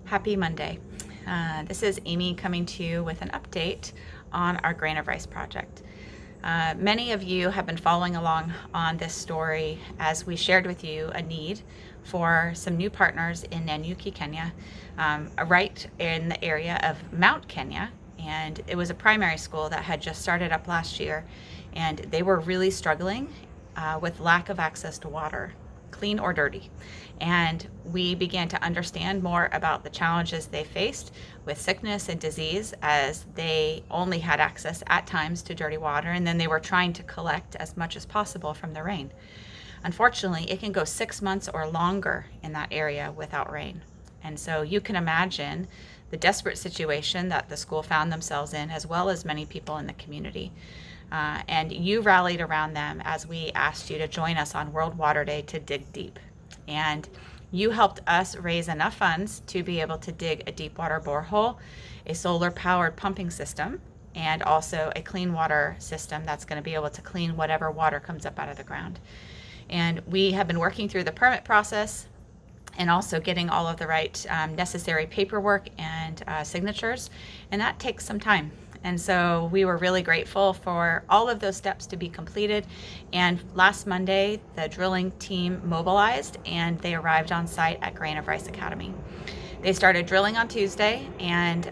Happy Monday. This is Amy coming to you with an update on our Grain of Rice project. Many of you have been following along on this story as we shared with you a need for some new partners in Nanyuki, Kenya, right in the area of Mount Kenya. And it was a primary school that had just started up last year, and they were really struggling with lack of access to water, clean or dirty. And we began to understand more about the challenges they faced with sickness and disease, as they only had access at times to dirty water, and then they were trying to collect as much as possible from the rain. Unfortunately, it can go 6 months or longer in that area without rain. And so you can imagine the desperate situation that the school found themselves in, as well as many people in the community. And you rallied around them as we asked you to join us on World Water Day to dig deep. And you helped us raise enough funds to be able to dig a deep water borehole, a solar powered pumping system, and also a clean water system that's going to be able to clean whatever water comes up out of the ground. And we have been working through the permit process and also getting all of the right necessary paperwork and signatures, and that takes some time. And so we were really grateful for all of those steps to be completed. And last Monday, the drilling team mobilized and they arrived on site at Grain of Rice Academy. They started drilling on Tuesday, and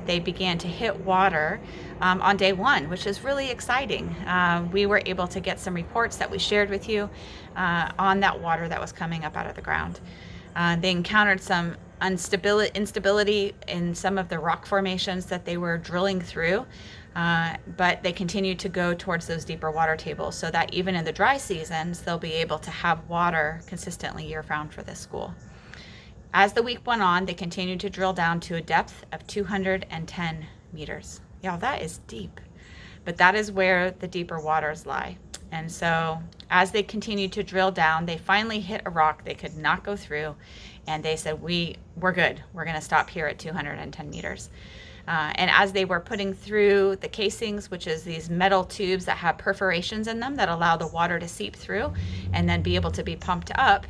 they began to hit water on day one, which is really exciting. We were able to get some reports that we shared with you on that water that was coming up out of the ground. They encountered some instability in some of the rock formations that they were drilling through, but they continued to go towards those deeper water tables so that even in the dry seasons, they'll be able to have water consistently year-round for this school. As the week went on, they continued to drill down to a depth of 210 meters. Yeah, that is deep, but that is where the deeper waters lie. And so as they continued to drill down, they finally hit a rock they could not go through, and they said, we're good. We're going to stop here at 210 meters. And as they were putting through the casings, which is these metal tubes that have perforations in them that allow the water to seep through and then be able to be pumped up,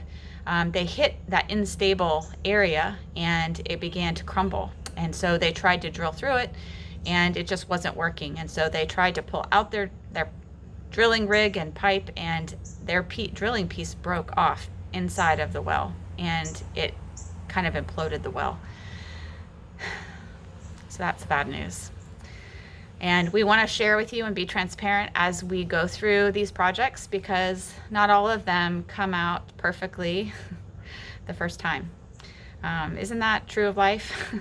they hit that unstable area and it began to crumble. And so they tried to drill through it, and it just wasn't working. And so they tried to pull out their drilling rig and pipe, and their drilling piece broke off inside of the well, and it kind of imploded the well. So that's bad news. And we want to share with you and be transparent as we go through these projects, because not all of them come out perfectly the first time. Isn't that true of life?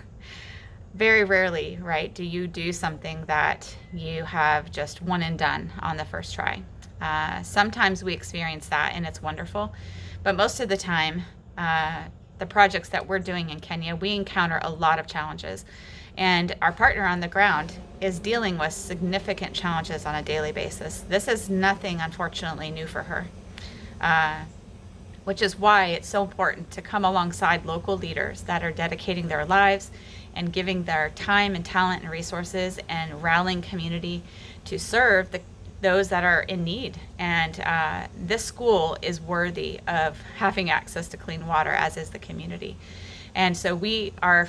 Very rarely, right, do you do something that you have just one and done on the first try. Sometimes we experience that and it's wonderful, but most of the time, the projects that we're doing in Kenya, we encounter a lot of challenges. And our partner on the ground is dealing with significant challenges on a daily basis. This is nothing, unfortunately, new for her, which is why it's so important to come alongside local leaders that are dedicating their lives and giving their time and talent and resources and rallying community to serve those that are in need. And this school is worthy of having access to clean water, as is the community. And so we are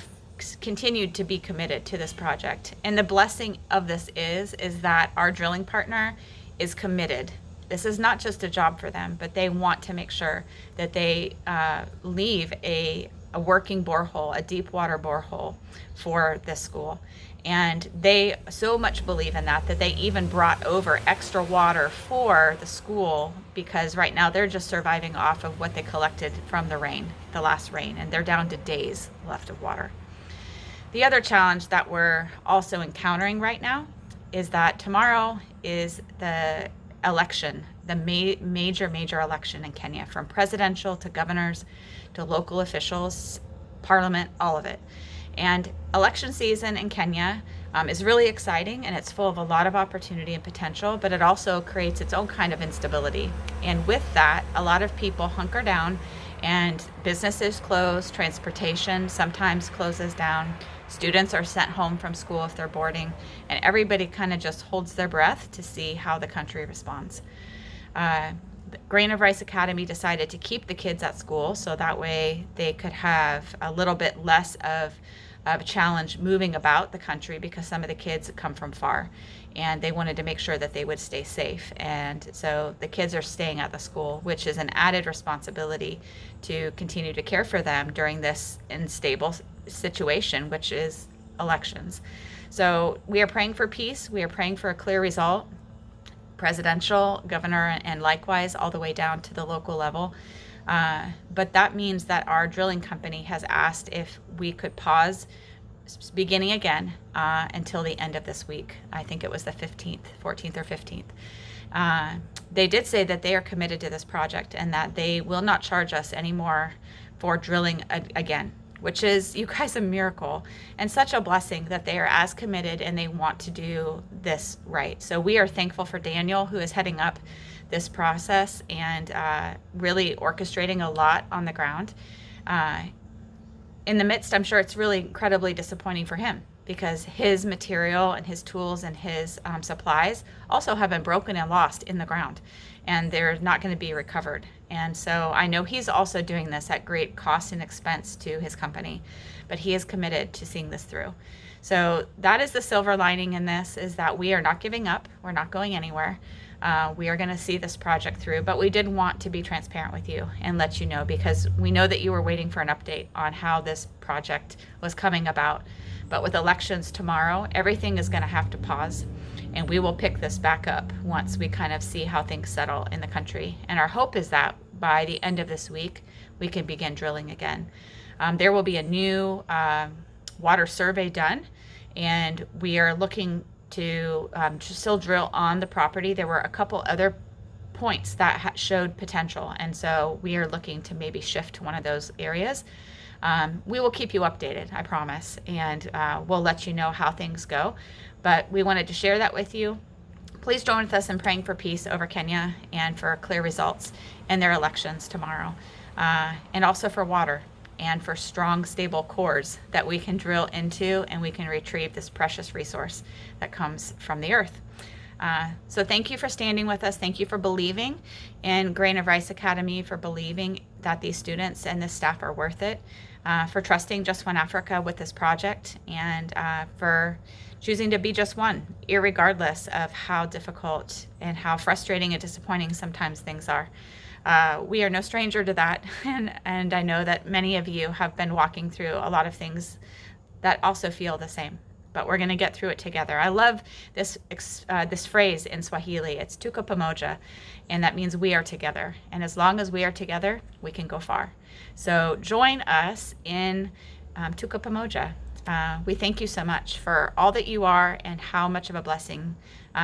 continued to be committed to this project. And the blessing of this is that our drilling partner is committed. This is not just a job for them, but they want to make sure that they leave a working borehole, a deep water borehole for this school. And they so much believe in that they even brought over extra water for the school, because right now they're just surviving off of what they collected from the rain, the last rain, and they're down to days left of water. The other challenge that we're also encountering right now is that tomorrow is the election, the major election in Kenya, from presidential to governors to local officials, parliament, all of it. And election season in Kenya is really exciting, and it's full of a lot of opportunity and potential, but it also creates its own kind of instability. And with that, a lot of people hunker down, and businesses close, transportation sometimes closes down, students are sent home from school if they're boarding, and everybody kind of just holds their breath to see how the country responds. Grain of Rice Academy decided to keep the kids at school so that way they could have a little bit less of a challenge moving about the country, because some of the kids come from far and they wanted to make sure that they would stay safe. And so the kids are staying at the school, which is an added responsibility to continue to care for them during this unstable situation, which is elections. So we are praying for peace. We are praying for a clear result, presidential, governor, and likewise all the way down to the local level. But that means that our drilling company has asked if we could pause beginning again until the end of this week. I think it was the 14th or 15th. They did say that they are committed to this project and that they will not charge us anymore for drilling again, which is, you guys, a miracle and such a blessing that they are as committed and they want to do this right. So we are thankful for Daniel, who is heading up this process and really orchestrating a lot on the ground. In the midst, I'm sure it's really incredibly disappointing for him, because his material and his tools and his supplies also have been broken and lost in the ground, and they're not going to be recovered. And so I know he's also doing this at great cost and expense to his company, but he is committed to seeing this through. So that is the silver lining in this, is that we are not giving up. We're not going anywhere. We are going to see this project through, but we did want to be transparent with you and let you know, because we know that you were waiting for an update on how this project was coming about. But with elections tomorrow, everything is going to have to pause, and we will pick this back up once we kind of see how things settle in the country. And our hope is that by the end of this week, we can begin drilling again. There will be a new water survey done, and we are looking to still drill on the property. There were a couple other points that showed potential, and so we are looking to maybe shift to one of those areas. We will keep you updated, I promise, and we'll let you know how things go. But we wanted to share that with you. Please join with us in praying for peace over Kenya and for clear results in their elections tomorrow, and also for water and for strong, stable cores that we can drill into, and we can retrieve this precious resource that comes from the earth. So thank you for standing with us. Thank you for believing in Grain of Rice Academy, for believing that these students and this staff are worth it, for trusting Just One Africa with this project, and for choosing to be just one, irregardless of how difficult and how frustrating and disappointing sometimes things are. We are no stranger to that, and I know that many of you have been walking through a lot of things that also feel the same, but we're going to get through it together. I love this phrase in Swahili. It's tuko pamoja, and that means we are together, and as long as we are together, we can go far. So join us in tuko pamoja. We thank you so much for all that you are and how much of a blessing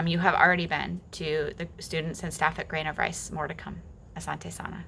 you have already been to the students and staff at Grain of Rice. More to come. Asante Sana.